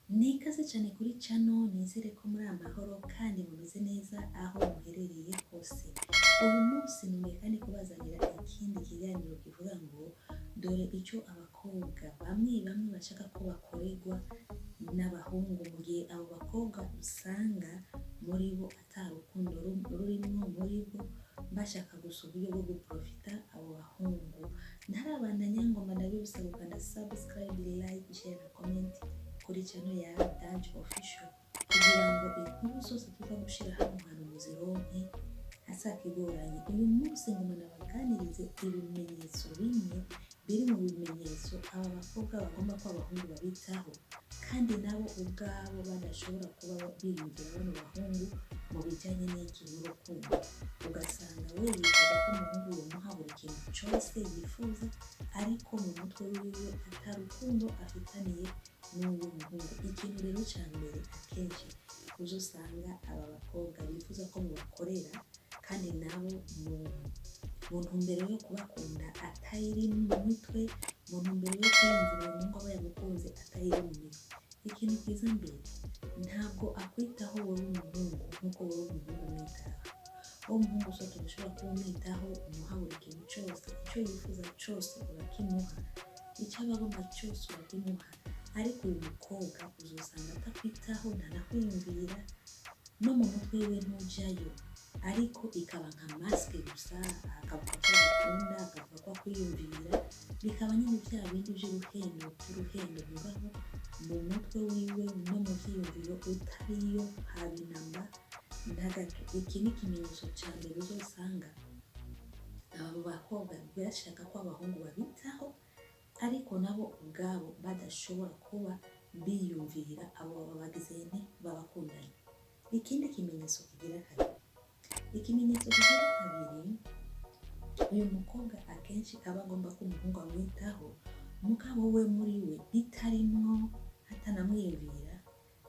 Nikaze cyane kuri channel nizere ko muri amahoro kandi mumeze neza aho muherereye hose. Uyu munsi numwe kandi kubazanira ikindi kiganiro kivuga ngo dore icyo abakobwa bamwe bashaka ko bakorerwa n'abahungu, mu gihe abo bakobwa usanga muri bo atarukundo rurimo muri bo, bashaka gusa uburyo bwo guprofita abo bahungu. Ntarabandanya ngoma ndabibusaba gukanda subscribe, like, share, comment kuri channel ya Danje Official kugira ngo inkuru zose tuza gushira hano hantu muzironke asakigoranye. Uyu munsi ngoma nabaganirize ibimenyetso bimwe biri mu bimenyetso aba bakobwa bagomba ko abahungu babitaho kandi nabo ubwabo badashobora kuba biyumvira bano bahungu mu bijyanye n'urukundo. Ugasanga we yifuza ko umuhungu yomuha buri kintu cyose yifuza, ariko mu mutwe wiwe atarukundo afitaniye n'uwo muhungu. Ikintu rero cya mbere akenshi uzosanga aba bakobwa bifuza ko mubakorera kandi nabo mu ntumbero yo kubakunda atayiri mu mitwe, mu ntumbero yo kwiyumvira umuhungu aba yamukunze atayiri mu mitwe. Ikintu kiza mbere, ntabwo akwitaho wowe umuhungu nk'uko wowe umuhungu umwitaho. Wowe umuhungu so tudashobora kuba umwitaho, umuha buri kintu cyose, icyo yifuza cyose urakimuha, icyo aba agomba cyose urakimuha, ariko uyu mukobwa uzosanga atakwitaho, ntanakwiyumvira, no mu mutwe we ntujyayo, ariko ikaba nka maske gusa, akavuga ko agukunda, akavuga ko akwiyumvira, bikaba nyine bya bindi by'uruhendo mugabo mu mutwe wiwe no mu byiyumviro utariyo habinamba ntagato. Iki ni ikimenyetso cya mbere uzosanga abo bakobwa bashaka ko abahungu babitaho ariko nabo ubwabo badashobora kuba biyumvira abo babagizene babakundanye. Ikindi kimenyetso kigira kabiri, uyu mukobwa akenshi aba agomba ko umuhungu amwitaho, mugabo we muri we bitarimo, atanamwiyumvira,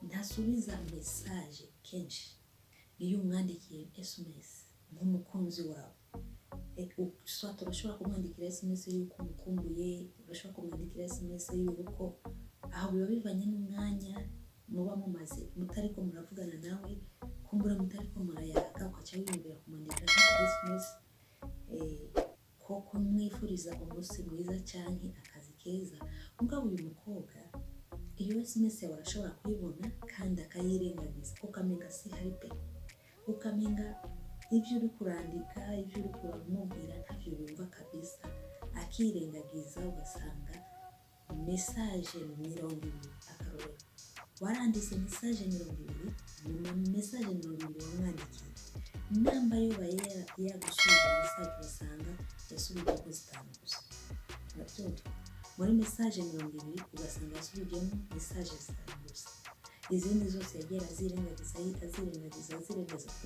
ntasubiza message kenshi. Iyo umwandikiye SMS nk'umukunzi wawe, urashobora kumwandikira SMS yuko umukumbuye, urashobora kumwandikira SMS yuko aho biba bivanye n'umwanya muba mumaze mutariko muravugana nawe, kumbura mutariko murayaga, ukaca wiyumvira kumwandikira SMS ko kumwifuriza umunsi mwiza cyangwa akazi keza. Mugabo uyu mukobwa iyo SMS yawe arashobora kuyibona kandi akayirengagiza, ukamenga si hari pe, ukamenga ibyo uri kurandika, ibyo uri kuramubwira ntacyo yumva kabisa, akirengagiza. Ugasanga message 20 akarorero waranditse message 20, nyuma message 20 wamwandikiye, namba yo yagusubiza message basanga yasubije ko 5 gusa. Urabyumva? Muri message 20 ugasanga yasubijemo message 5 gusa, izindi zose yagera azirengagiza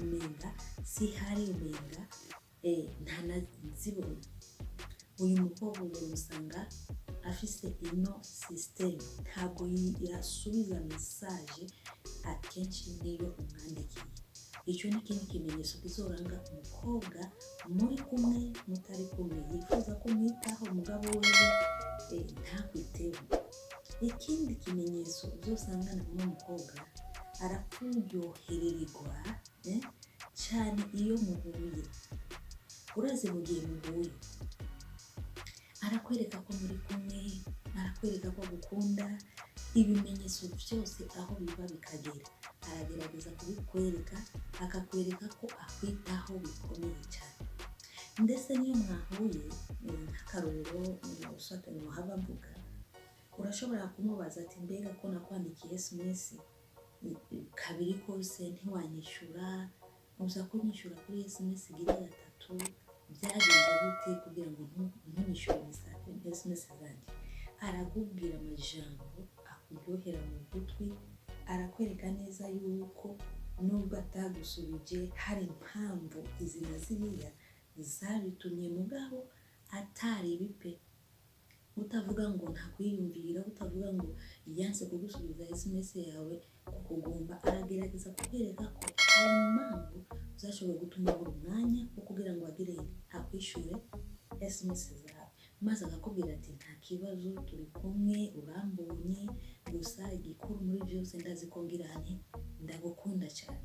umenga si hari, umenga ntanazibona. Uyu mukobwa usanga afise ino system, ntabwo yasubiza message akenshi niyo umwandikiye. Icyo ni ikindi kimenyetso kizoranga umukobwa muri kumwe mutari kumwe yifuza kumwitaho, mugabo wewe ntakwiteho. Ikindi kimenyetso uzosangana n'umukobwa, arakuryohererwa cyane iyo muhuye. Uraze mu gihe muhuye arakwereka ko muri kumwe, arakwereka ko gukunda, ibimenyetso byose aho biva bikagera aragerageza kubikwereka, akakwereka ko akwitaho bikomeye cyane. Ndetse niyo mwahuye nk'akarorero usatanye wahava mvuga, urashobora kumubaza ati mbega ko nakwandikiye SMS kabiri kose ntiwanyishyura, uza kunyishyura kuri SMS gira 3, byagenze gute kugira ngo ntunyishyure SMS zanjye? Aragubwira amajambo akuryohera mu gutwi, arakwereka neza yuko nubwo atagusubije hari impamvu izi na ziriya zabitumye, mugabo atari bipe. Utavuga ngo ntakwiyumvira, utavuga ngo yanse kugusubiza SMS yawe kukugomba, aragerageza kukwereka ko hari impamvu zashobora gutuma buri mwanya wo kugira ngo agire akwishyure SMS zawe, maze akakubwira ati nta kibazo, turi kumwe, urambonye, gusa gikuru muri byose ndazi ko ngira nti ndagukunda cyane.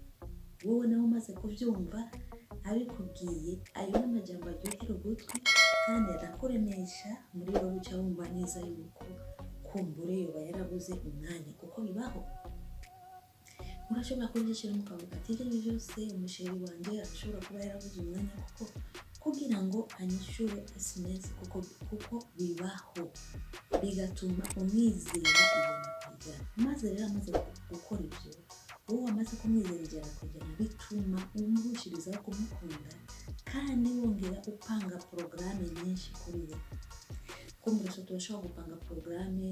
Wowe nawe umaze kubyumva abikubwiye, ayo ni amajambo aryohera ugutwi kandi arakuremesha muri wowe, uca wumva neza yuko kumbure yoba yarabuze umwanya, kuko bibaho. Urashobora kubyishyira mu kavuga ati ibyo byose umusheri wanjye arashobora kuba yarabuze umwanya kugira ngo anyishyure SMS, kuko bibaho, bigatuma umwizera ibintu kujyana. Maze rero amaze gukora ibyo, wowe wamaze kumwizera ijana kujyana, bituma umurushirizaho kumukunda kandi wongera upanga porogaramu nyinshi kuri we. Kumbura so turashobora gupanga porogaramu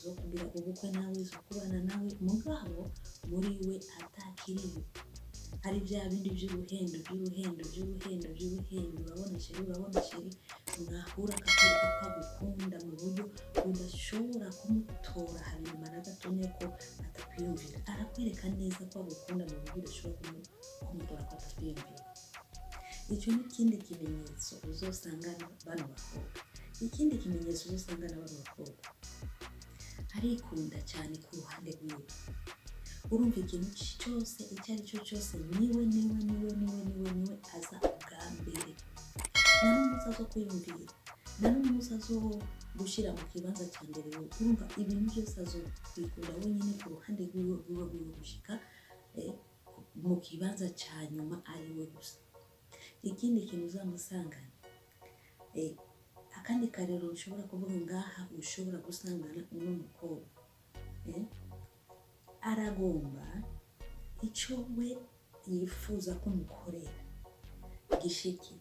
zo kugira ubukwe nawe, zo kubana nawe, mugabo muri we atakiriyo. Hari bya bindi by'uruhendo, urabona sheri mwahura akakwereka ko agukunda mu buryo udashobora kumutora hanyuma na gato ko atakwiyumvira. Arakwereka neza ko agukunda mu buryo udashobora kumutora ko atakwiyumvira. Icyo ni ikindi kimenyetso uzosangana bano bakobwa. Ikindi kimenyetso uzosangana bano bakobwa, arikunda cyane ku ruhande rwiwe. Urumva ikintu cyose icyo ari cyo cyose niwe aza ubwa mbere. Nta n'umunsi azo kwiyumvira, nta n'umunsi azo gushyira mu kibanza cya mbere. Urumva ibintu byose azo kwikunda wenyine ku ruhande rwiwe gushyika mu kibanza cya nyuma ari we gusa. Ikindi kintu uzamusangana, akandi karero ushobora kuvuga ngaha ushobora gusangana uno mukobwa, aragomba icyo we yifuza ko mukorera gishiki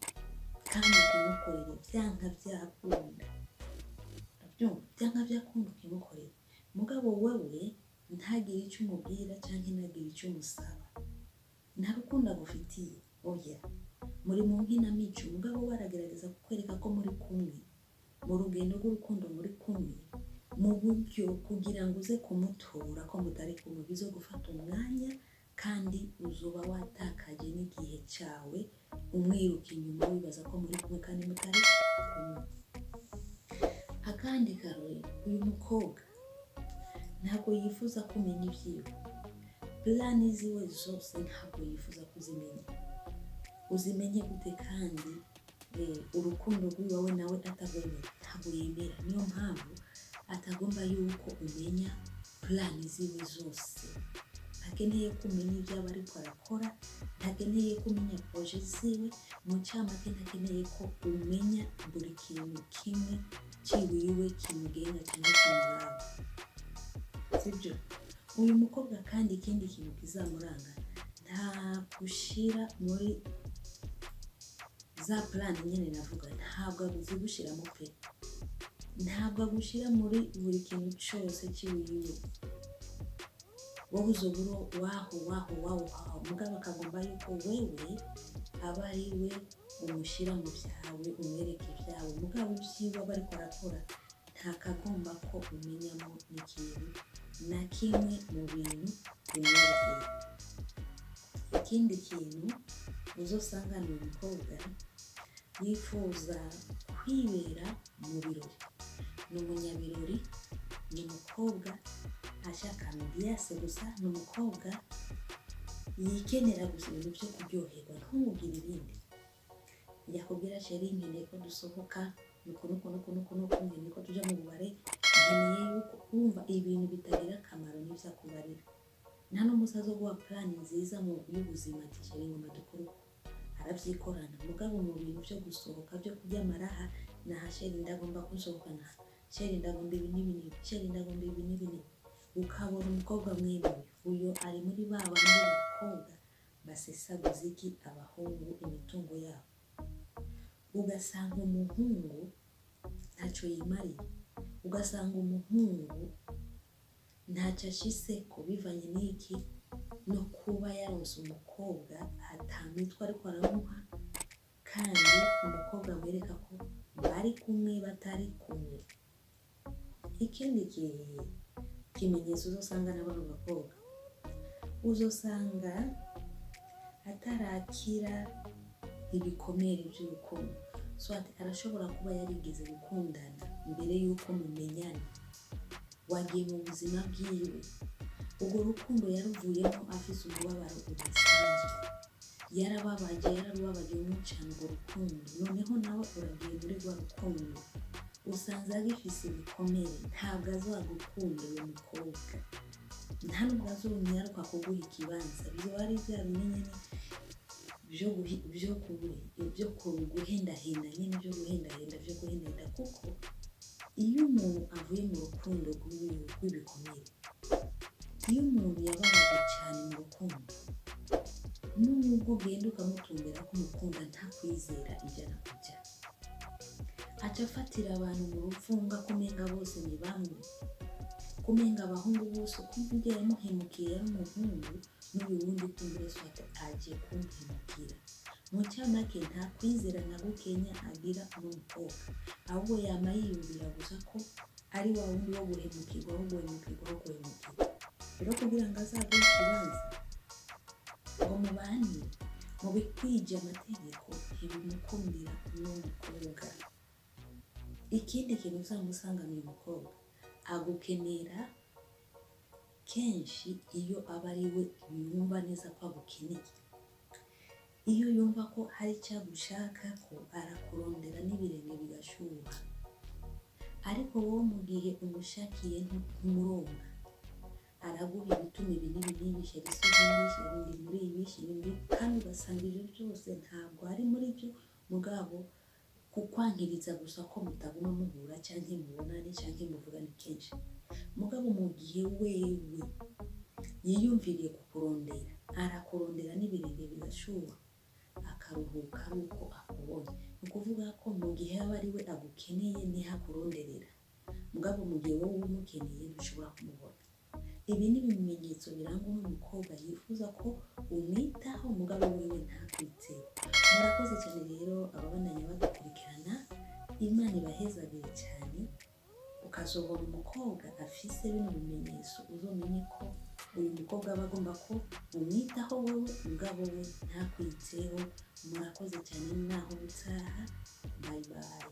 kandi ukimukorere byanka byakunda. Byanka byakunda ukimukorera, mugabo wewe ntagire icyo umubwira cyangwa ntagire icyo umusaba. Nta rukundo agufitiye, oya, muri mu nkinamico. Mugabo we aragerageza kukwereka ko muri kumwe mu rugendo rw'urukundo, muri kumwe mu buryo kugira ngo uze kumutora ko mutari kumwe bizo gufata umwanya, kandi uzuba watakaje n'igihe cyawe umwiruka inyuma wibaza ko muri kumwe kandi mutari kumwe. Akandi karori, uyu mukobwa ntabwo yifuza kumenya ibyiwe. Plani ziwe zose ntabwo yifuza kuzimenya. Uzimenye gute kandi urukundo rw'iwawe nawe atagwemera? Ntabwo yemera. Niyo mpamvu atagomba yuko umenya plani ziwe zose. Ntakeneye kumenya ibyo aba ariko arakora, ntakeneye kumenya proje ziwe, mu cyamake ntakeneye ko umenya buri kintu kimwe kiwiwe kimugenga cyangwa kimuranga. Sibyo? Uyu mukobwa kandi ikindi kintu kizamuranga, nta gushyira muri za plani nyine navuga, ntabwo azigushyiramo pe. Ntabwo agushyira muri buri kintu cyose kiwiwe. Wowe uzoburo waho mugabo akagomba yuko wewe aba ari we umushyira mu byawe, umwereka ibyawe. Mugabo ibyiwe aba ariko arakora ntakagomba ko umenyamo n'ikintu na kimwe mu bintu bimwerekeye. Ikindi kintu uzosangana uyu mukobwa, yifuza kwibera mu birori. Ni umunyabirori, ni umukobwa ashaka ambiance gusa, ni umukobwa yikenera gusa ibintu byo kuryoherwa. Ntumubwire ibindi. Yakubwira sheri nkeneye ko dusohoka, nuko nkeneye ko tujya mu bubare, nkeneye yuko wumva ibintu bitagira akamaro n'ibyo akubarira. Nta n'umusaza wo guha plani nziza mu y'ubuzima ati sheri ngomba dukore uko. Arabyikorana. Mugabo mu bintu byo gusohoka, byo kurya amaraha, naha sheri ndagomba kusohokana, sheri ndagomba ibi n'ibintu, sheri ndagomba ibi n'ibintu. Ukabona umukobwa mwemewe, uyo ari muri ba bandi bakobwa basesaguza iki abahungu imitungo yabo. Ugasanga umuhungu ntacyo yimariye, ugasanga umuhungu ntacyo ashyise ko bivanye n'iki no kuba yaronse umukobwa atamitwa ariko aramuha, kandi umukobwa amwereka ko bari kumwe batari kumwe. Ikindi kimenyetso uzosanga n'abano bakobwa, uzosanga atarakira ibikomere by'urukundo. So arashobora kuba yarigeze gukundana mbere y'uko mumenyana, wagiye mu buzima bwiwe. Urwo rukundo yaruvuyemo afise umubabaro udasanzwe, yararubabajemo cyane urwo rukundo. Noneho nawe uragiye muri rwa rukundo usanze agifise ibikomere, ntabwo azagukunda uwo mukobwa, nta nubwo azonyaruka kuguha ikibanza. Bizoba ari bya binini byo guhendahenda nyine, byo guhendahenda kuko iyo umuntu avuye mu rukundo rw'ibikomere, iyo umuntu yababaye cyane mu rukundo, nubwo ugenda ukamutumbera ko umukunda nta kwizera ijana ku ijana, aca afatira abantu mu rupfunga kumenga bose ni bamwe, kumenga abahungu bose uko uvuga yamuhemukiye yari umuhungu, n'uyu wundi tumbere swate agiye kumuhemukira. Mu cyamake nta kwizera na gukenya agira n'umukobwa, ahubwo yama yiyumvira gusa ko ari wa wundi wo guhemukirwa. Rero kugira ngo azaguhe ikibanza ngo mubane mu bikwije amategeko, ntibimukundira n'umukobwa. Ikindi kintu uzamusangana uyu mukobwa agukenera kenshi iyo aba ari we yumva neza ko agukeneye. Iyo yumva ko hari icyo agushaka ko arakurondera n'ibirenge bigashuha. Ariko wowe mu gihe umushakiye ntumuronka, araguha ibituma ibi n'ibi, sheri muri ibi, kandi ugasanga ibyo byose ntabwo ari muri byo, mugabo kukwankiriza gusa ko mutabona muhura cyangwa mubonane cyangwa muvugane kenshi. Mugabo mu gihe wewe yiyumviriye kukurondera, arakurondera n'ibirenge bigashuha, akaruhuka ari uko akubonye. Ni ukuvuga ko mu gihe aba ari we agukeneye niho akuronderera, mugabo mu gihe wowe umukeneye ntushobora kumubona. Ibi ni ibimenyetso biranga n'umukobwa yifuza ko umwitaho, mugabo wewe ntakwiteho. Murakoze cyane rero ababandanya badukurikirana, Imana ibahezagire cyane. Ukazobona umukobwa afise bino bimenyetso, uzomenye ko uyu mukobwa aba agomba ko umwitaho wowe, mugabo we ntakwiteho. Murakoze cyane, naho ubutaha, bye bye.